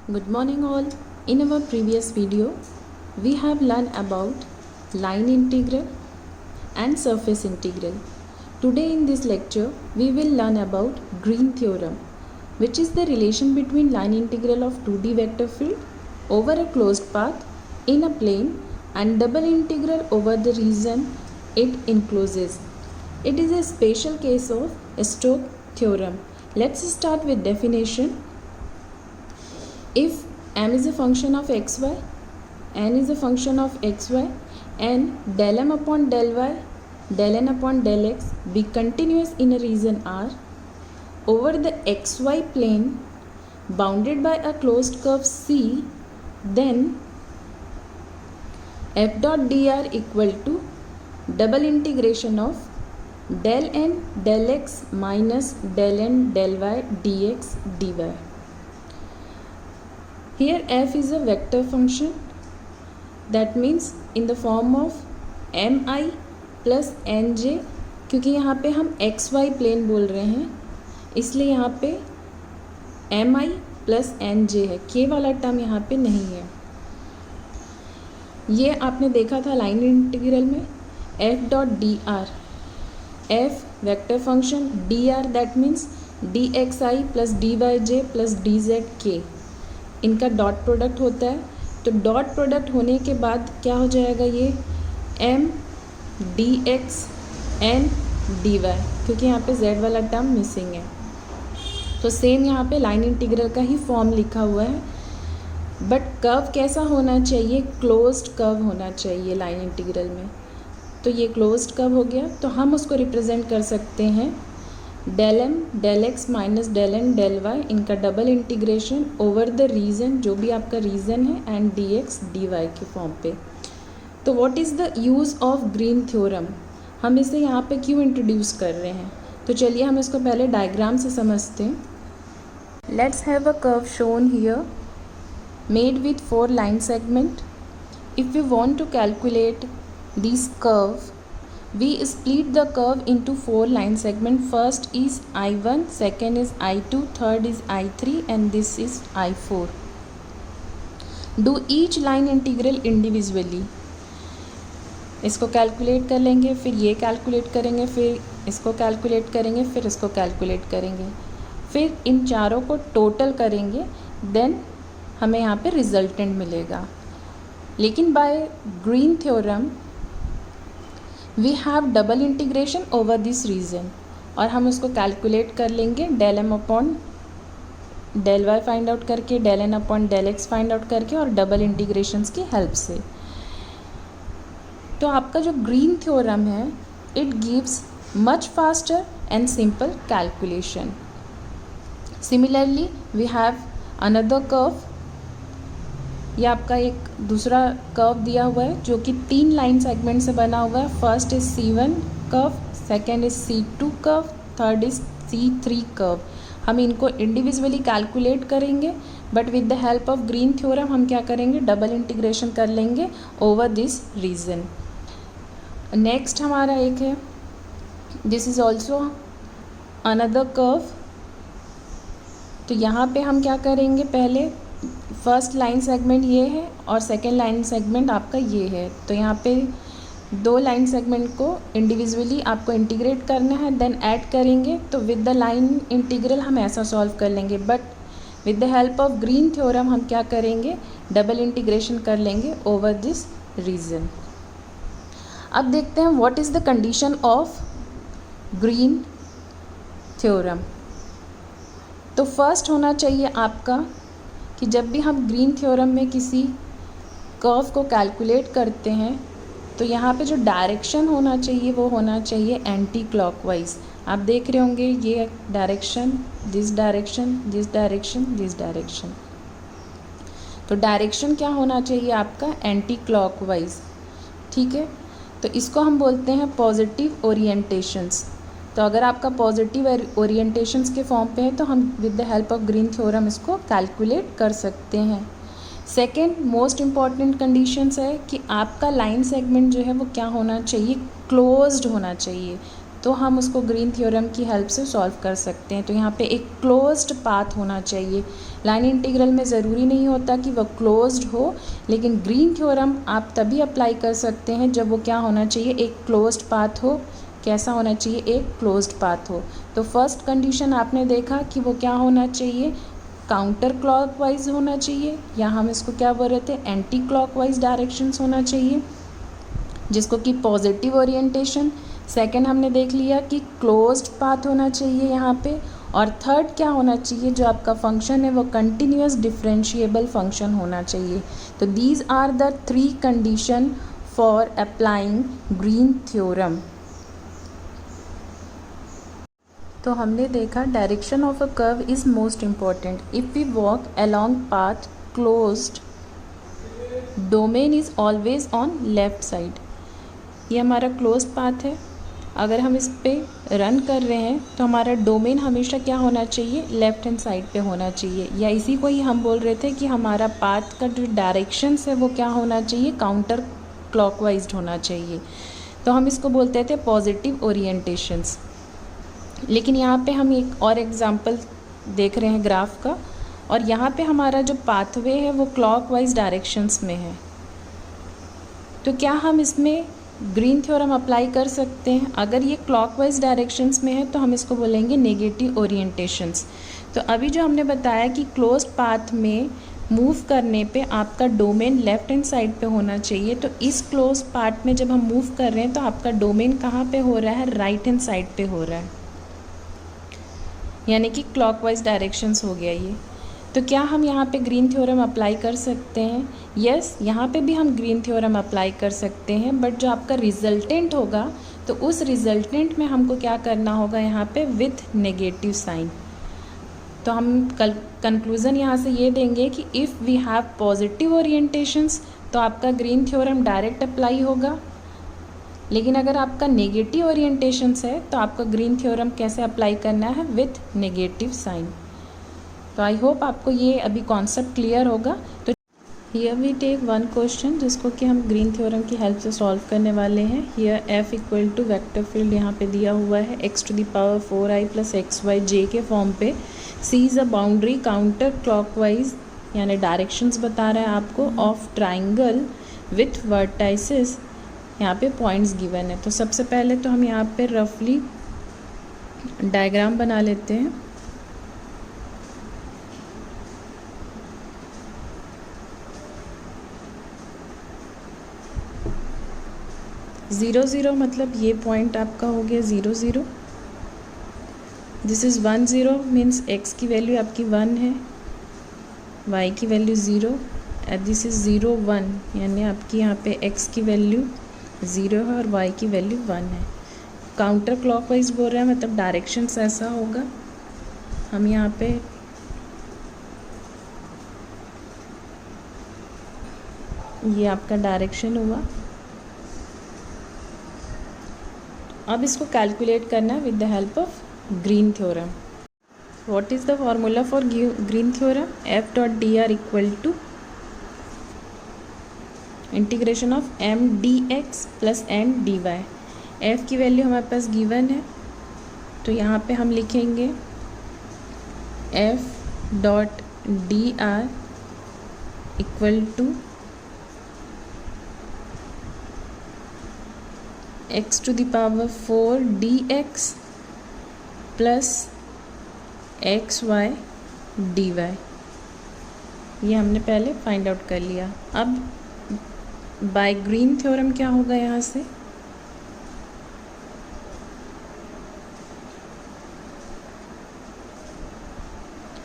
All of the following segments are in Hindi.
Good morning all. In our previous video, we have learned about line integral and surface integral. Today in this lecture, we will learn about Green theorem, which is the relation between line integral of 2D vector field over a closed path in a plane and double integral over the region it encloses. It is a special case of Stokes theorem. Let's start with definition. If m is a function of xy, n is a function of xy, and del m upon del y, del n upon del x be continuous in a region R over the xy plane bounded by a closed curve C, then f dot dr equal to double integration of del n del x minus del n del y dx dy. Here f is a vector function, that means in the form of mi plus nj. क्योंकि यहाँ पे हम xy प्लेन बोल रहे हैं इसलिए यहाँ पे mi प्लस nj है, k वाला टर्म यहाँ पे नहीं है. ये आपने देखा था लाइन इंटीग्रल में f dot D R, f vector function, dr that means dxi plus dyj plus dzk, इनका डॉट प्रोडक्ट होता है. तो डॉट प्रोडक्ट होने के बाद क्या हो जाएगा, ये m dx n dy, क्योंकि यहाँ पे z वाला टर्म मिसिंग है. तो सेम यहाँ पे लाइन इंटीग्रल का ही फॉर्म लिखा हुआ है, बट कर्व कैसा होना चाहिए, क्लोज्ड कर्व होना चाहिए लाइन इंटीग्रल में. तो ये क्लोज्ड कर्व हो गया, तो हम उसको रिप्रेजेंट कर सकते हैं del M del X minus del N del Y, इनका double integration over the region, जो भी आपका रीजन है, and d x d y के फॉर्म पे. तो what is the use of green theorem, हम इसे यहाँ पे क्यों इंट्रोड्यूस कर रहे हैं. तो चलिए हम इसको पहले डायग्राम से समझते हैं. Let's have a curve shown here made with 4 line segment. If you want to calculate this curve, we split the curve into 4 line segment. First is I1, second is I2, third is I3 and this is I4. Do each line integral individually. इसको कैलकुलेट कर लेंगे, फिर ये कैलकुलेट करेंगे, फिर इसको कैलकुलेट करेंगे, फिर इसको कैलकुलेट करेंगे, फिर इन चारों को टोटल करेंगे, देन हमें यहाँ पे रिजल्टेंट मिलेगा. लेकिन by Green theorem we have double integration over this region, और हम उसको कैलकुलेट कर लेंगे del M upon del Y find out करके, del N upon del X find out करके, और डबल इंटीग्रेशंस की हेल्प से. तो आपका जो ग्रीन थ्योरम है, it gives much faster and simple calculation. Similarly we have another curve. ये आपका एक दूसरा कर्व दिया हुआ है जो कि 3 लाइन सेगमेंट से बना हुआ है. First is C1 curve, second is C2 curve, third is C3 curve. हम इनको इंडिविजुअली कैलकुलेट करेंगे, but with the help of green theorem हम क्या करेंगे, डबल इंटीग्रेशन कर लेंगे ओवर दिस रीजन. नेक्स्ट हमारा एक है, this is also another curve. तो यहाँ पे हम क्या करेंगे, पहले फर्स्ट लाइन सेगमेंट ये है और सेकेंड लाइन सेगमेंट आपका ये है. तो यहाँ पे 2 लाइन सेगमेंट को इंडिविजुअली आपको इंटीग्रेट करना है, देन ऐड करेंगे. तो विद द लाइन इंटीग्रल हम ऐसा सॉल्व कर लेंगे, but with the help of green theorem हम क्या करेंगे, डबल इंटीग्रेशन कर लेंगे ओवर दिस रीजन. अब देखते हैं what is the condition of green theorem. तो फर्स्ट होना चाहिए आपका कि जब भी हम ग्रीन थ्योरम में किसी कर्व को कैलकुलेट करते हैं, तो यहाँ पे जो डायरेक्शन होना चाहिए वो होना चाहिए एंटी क्लॉकवाइज. आप देख रहे होंगे ये direction, this direction, this direction, this direction. तो डायरेक्शन क्या होना चाहिए आपका, एंटी क्लॉकवाइज. ठीक है, तो इसको हम बोलते हैं पॉजिटिव ओरिएंटेशंस. तो अगर आपका पॉजिटिव ओरिएंटेशंस के फॉर्म पे है तो हम with the help of green theorem इसको कैलकुलेट कर सकते हैं. सेकेंड मोस्ट इम्पॉर्टेंट कंडीशंस है कि आपका लाइन सेगमेंट जो है वो क्या होना चाहिए, क्लोज्ड होना चाहिए. तो हम उसको ग्रीन थ्योरम की हेल्प से सॉल्व कर सकते हैं। तो यहाँ पे एक क्लोज्ड पाथ होना चाहिए। लाइन इंटीग्रल में ज़रूरी नहीं होता कि वह क्लोज्ड हो, लेकिन ग्रीन थ्योरम आप तभी अप्लाई कर सकते हैं जब वो क्या होना चाहिए, एक क्लोज्ड पाथ हो। कैसा होना चाहिए, एक क्लोज्ड पाथ हो। तो फर्स्ट कंडीशन आपने देखा कि वो क्या होना चाहिए, काउंटर क्लॉकवाइज होना चाहिए, या हम इसको क्या बोल रहे थे, एंटी क्लॉकवाइज डायरेक्शंस होना चाहिए, जिसको कि पॉजिटिव ओरिएंटेशन। सेकंड हमने देख लिया कि क्लोज्ड पाथ होना चाहिए यहाँ पे। और थर्ड क्या होना चाहिए, जो आपका फंक्शन है वो कंटिन्यूअस डिफरेंशिएबल फंक्शन होना चाहिए। तो these are the 3 condition for applying green theorem. तो हमने देखा direction of a curve is most important. If we walk along path closed, domain is always on left side. ये हमारा क्लोज पाथ है। अगर हम इस पे रन कर रहे हैं तो हमारा डोमेन हमेशा क्या होना चाहिए, लेफ्ट हैंड साइड पे होना चाहिए। या इसी को ही हम बोल रहे थे कि हमारा पाथ का जो डायरेक्शंस है वो क्या होना चाहिए, काउंटर क्लॉकवाइज्ड होना चाहिए। तो हम इसको बोलते थे पॉजिटिव ओरिएंटेशंस। लेकिन यहाँ पे हम एक और एग्जांपल देख रहे हैं ग्राफ का, और यहाँ पे हमारा जो पाथवे है वो क्लॉकवाइज डायरेक्शंस में है। तो क्या हम इसमें ग्रीन थ्योरम अप्लाई कर सकते हैं? अगर ये क्लॉकवाइज डायरेक्शंस में है तो हम इसको बोलेंगे नेगेटिव ओरिएंटेशंस। तो अभी जो हमने बताया कि क्लोज्ड पाथ में मूव करने पे आपका डोमेन लेफ्ट हैंड साइड पे होना चाहिए, तो इस क्लोज पार्ट में जब हम मूव कर रहे हैं तो आपका डोमेन कहाँ पे हो रहा है, राइट हैंड साइड पे हो रहा है, यानी कि क्लॉकवाइज डायरेक्शंस हो गया ये। तो क्या हम यहाँ पे ग्रीन थ्योरम अप्लाई कर सकते हैं? यस, यहाँ पे भी हम ग्रीन थ्योरम अप्लाई कर सकते हैं, बट जो आपका रिजल्टेंट होगा तो उस रिजल्टेंट में हमको क्या करना होगा, यहाँ पे विथ नेगेटिव साइन। तो हम कंक्लूज़न यहाँ से ये देंगे कि if we have positive orientations तो आपका ग्रीन थ्योरम डायरेक्ट अप्लाई होगा, लेकिन अगर आपका नेगेटिव ओरिएंटेशंस है तो आपका ग्रीन थ्योरम कैसे अप्लाई करना है, विथ नेगेटिव साइन। तो आई होप आपको ये अभी कॉन्सेप्ट क्लियर होगा। तो here we take one question जिसको कि हम ग्रीन थ्योरम की हेल्प से सॉल्व करने वाले हैं। Here f equal to vector field यहाँ पे दिया हुआ है x⁴i + xyj के फॉर्म पे। c is a boundary counter clockwise, यानी डायरेक्शंस बता रहा है आपको, ऑफ ट्राइंगल विथ वर्टाइसेस। यहाँ पे पॉइंट्स गिवन है। तो सबसे पहले तो हम यहाँ पे रफली डायग्राम बना लेते हैं। ज़ीरो ज़ीरो मतलब ये पॉइंट आपका हो गया 0 0। दिस इज़ 1 0 मीन्स x की वैल्यू आपकी 1 है, y की वैल्यू 0, एंड दिस इज़ 0 1, यानी आपकी यहाँ पे x की वैल्यू 0 है और y की वैल्यू 1 है। काउंटर क्लॉकवाइज बोल रहा है, मतलब डायरेक्शंस ऐसा होगा। हम यहाँ पे ये आपका डायरेक्शन हुआ। अब इसको कैलकुलेट करना है with the help of green theorem. What is the formula for green theorem? f.dr equal to integration of m dx plus n dy। f की वैल्यू हमारे पास गिवन है, तो यहाँ पे हम लिखेंगे f.dr equal to x⁴ dx plus xy dy। ये हमने पहले फाइंड आउट कर लिया। अब बाय ग्रीन थ्योरम क्या होगा, यहाँ से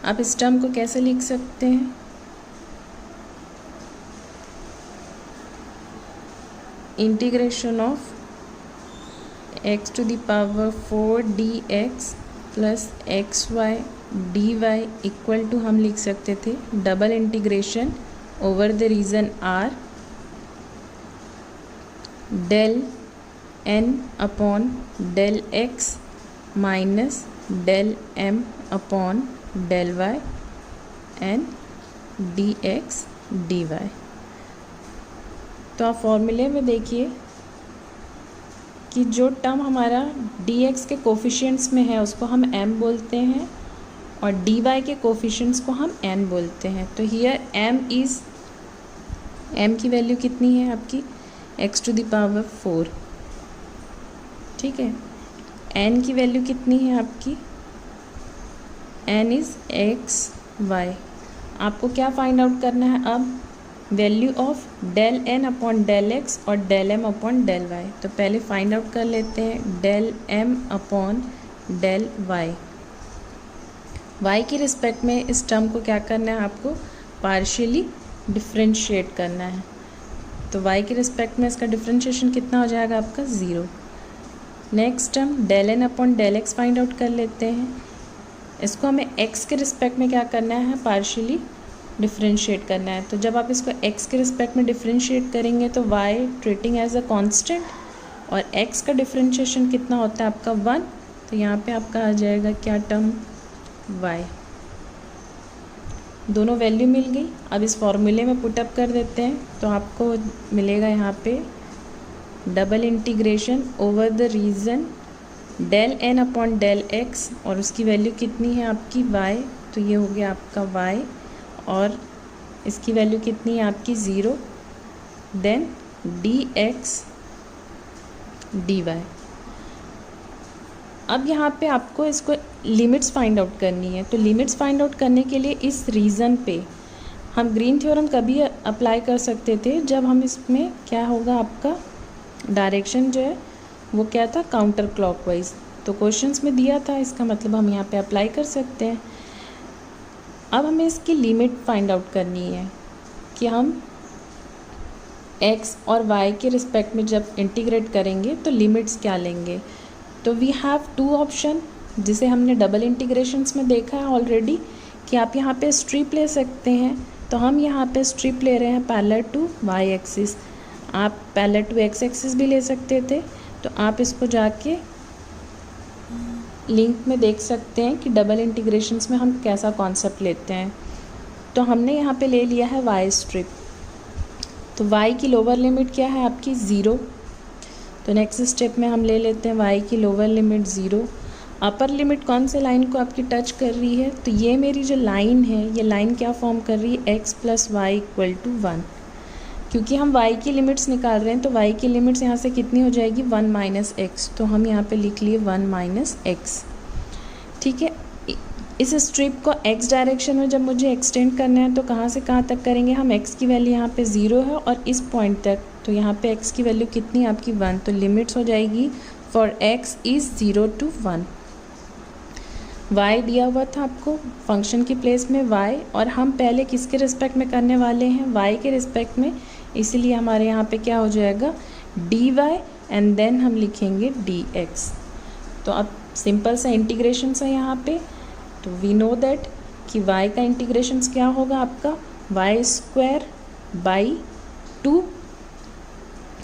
आप इस टर्म को कैसे लिख सकते हैं? Integration of x⁴ dx plus xy dy equal to हम लिख सकते थे double integration over the region R del n अपॉन del x minus del m अपॉन del y and dx dy। तो आप फॉर्मूले में देखिए कि जो टर्म हमारा dx के कोफिशिएंट्स में है उसको हम m बोलते हैं और dy के कोफिशिएंट्स को हम n बोलते हैं। तो हियर m की वैल्यू कितनी है आपकी x⁴, ठीक है। n की वैल्यू कितनी है आपकी, n इज़ x y। आपको क्या फाइंड आउट करना है अब, value of del n upon del x और del m upon del y। तो पहले फाइंड आउट कर लेते हैं del m upon del y। y की रिस्पेक्ट में इस टर्म को क्या करना है, आपको पार्शियली डिफ्रेंशिएट करना है। तो y की रिस्पेक्ट में इसका डिफ्रेंशिएशन कितना हो जाएगा आपका 0। Next term del n upon del x find out कर लेते हैं। इसको हमें x के रिस्पेक्ट में क्या करना है, पार्शियली डिफ्रेंशिएट करना है। तो जब आप इसको x के रिस्पेक्ट में डिफ्रेंशिएट करेंगे तो y treating as a constant और x का डिफ्रेंशिएशन कितना होता है आपका 1। तो यहाँ पे आपका आ जाएगा क्या टर्म y। दोनों वैल्यू मिल गई। अब इस फॉर्मूले में पुटअप कर देते हैं तो आपको मिलेगा यहाँ पे double integration over the region del n upon del x और उसकी वैल्यू कितनी है आपकी y। तो ये हो गया आपका y और इसकी वैल्यू कितनी है आपकी 0, देन dx dy। अब यहाँ पे आपको इसको लिमिट्स फाइंड आउट करनी है। तो लिमिट्स फाइंड आउट करने के लिए इस रीज़न पे हम ग्रीन थ्योरम कभी अप्लाई कर सकते थे जब हम इसमें क्या होगा, आपका डायरेक्शन जो है वो क्या था, काउंटर क्लॉकवाइज। तो क्वेश्चंस में दिया था, इसका मतलब हम यहाँ पे अप्लाई कर सकते हैं। अब हमें इसकी लिमिट फाइंड आउट करनी है कि हम x और y के रिस्पेक्ट में जब इंटीग्रेट करेंगे तो लिमिट्स क्या लेंगे। तो वी हैव टू ऑप्शन, जिसे हमने डबल इंटीग्रेशंस में देखा है ऑलरेडी कि आप यहाँ पे स्ट्रिप ले सकते हैं। तो हम यहाँ पे स्ट्रिप ले रहे हैं पैरेलल टू y एक्सिस। आप पैरेलल टू x एक्सिस भी ले सकते थे। तो आप इसको जाके लिंक में देख सकते हैं कि डबल इंटीग्रेशंस में हम कैसा कॉन्सेप्ट लेते हैं। तो हमने यहाँ पे ले लिया है y स्ट्रिप। तो y की लोअर लिमिट क्या है आपकी 0। तो नेक्स्ट स्टेप में हम ले लेते हैं y की लोअर लिमिट 0। अपर लिमिट कौन से लाइन को आपकी टच कर रही है, तो ये मेरी जो लाइन है ये लाइन क्या फॉर्म कर रही है, x plus y equal to 1। क्योंकि हम y की लिमिट्स निकाल रहे हैं तो y की लिमिट्स यहाँ से कितनी हो जाएगी 1 माइनस एक्स। तो हम यहाँ पे लिख लिए 1 माइनस एक्स, ठीक है। इस स्ट्रिप को x डायरेक्शन में जब मुझे एक्सटेंड करना है तो कहाँ से कहाँ तक करेंगे हम, x की वैल्यू यहाँ पे 0 है और इस पॉइंट तक। तो यहाँ पे x की वैल्यू कितनी है आपकी 1। तो लिमिट्स हो जाएगी for x is 0 to 1। y दिया हुआ था आपको फंक्शन की प्लेस में y, और हम पहले किसके रिस्पेक्ट में करने वाले हैं, y के रिस्पेक्ट में। इसीलिए हमारे यहाँ पे क्या हो जाएगा dy एंड देन हम लिखेंगे dx। तो अब सिंपल सा इंटीग्रेशन है यहाँ पे। तो वी नो दैट कि y का इंटीग्रेशन क्या होगा आपका y² बाई 2।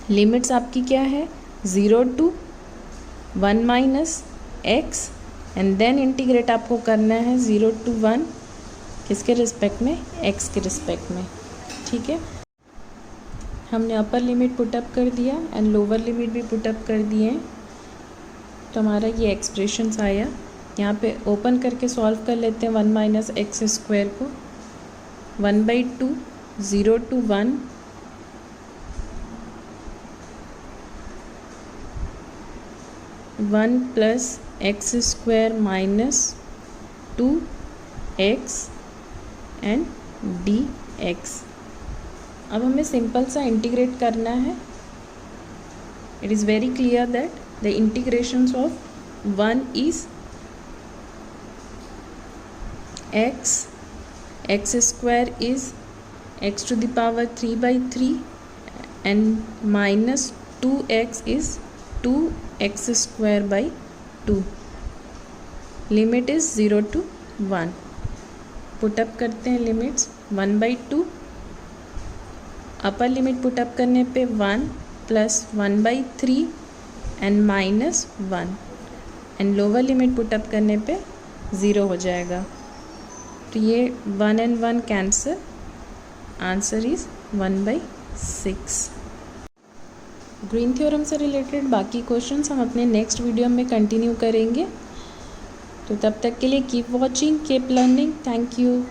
लिमिट्स आपकी क्या है 0 to 1 minus x and then integrate आपको करना है 0 to 1 किसके रिस्पेक्ट में, x के रिस्पेक्ट में, ठीक है। हमने अपर लिमिट पुटअप कर दिया एंड लोअर लिमिट भी पुटअप कर दिए। तो हमारा ये एक्सप्रेशंस आया। यहाँ पे ओपन करके सॉल्व कर लेते हैं 1 माइनस एक्स स्क्वायर को। 1/2 0 to 1 1 plus x square minus 2x and dx। अब हमें सिंपल सा इंटीग्रेट करना है। It is very clear that the integrations of 1 is x square is x to the power 3/3 and minus 2x is 2x square by 2। Limit is 0 to 1। Put up करते हैं लिमिट्स 1/2। अपर लिमिट पुटअप करने पे 1 plus 1/3 and minus 1 and lower limit put up करने पे 0 हो जाएगा। तो ये 1 and 1 cancel, answer is 1/6। Green theorem से रिलेटेड बाकी क्वेश्चंस हम अपने नेक्स्ट वीडियो में कंटिन्यू करेंगे। तो तब तक के लिए keep watching, keep learning. Thank you.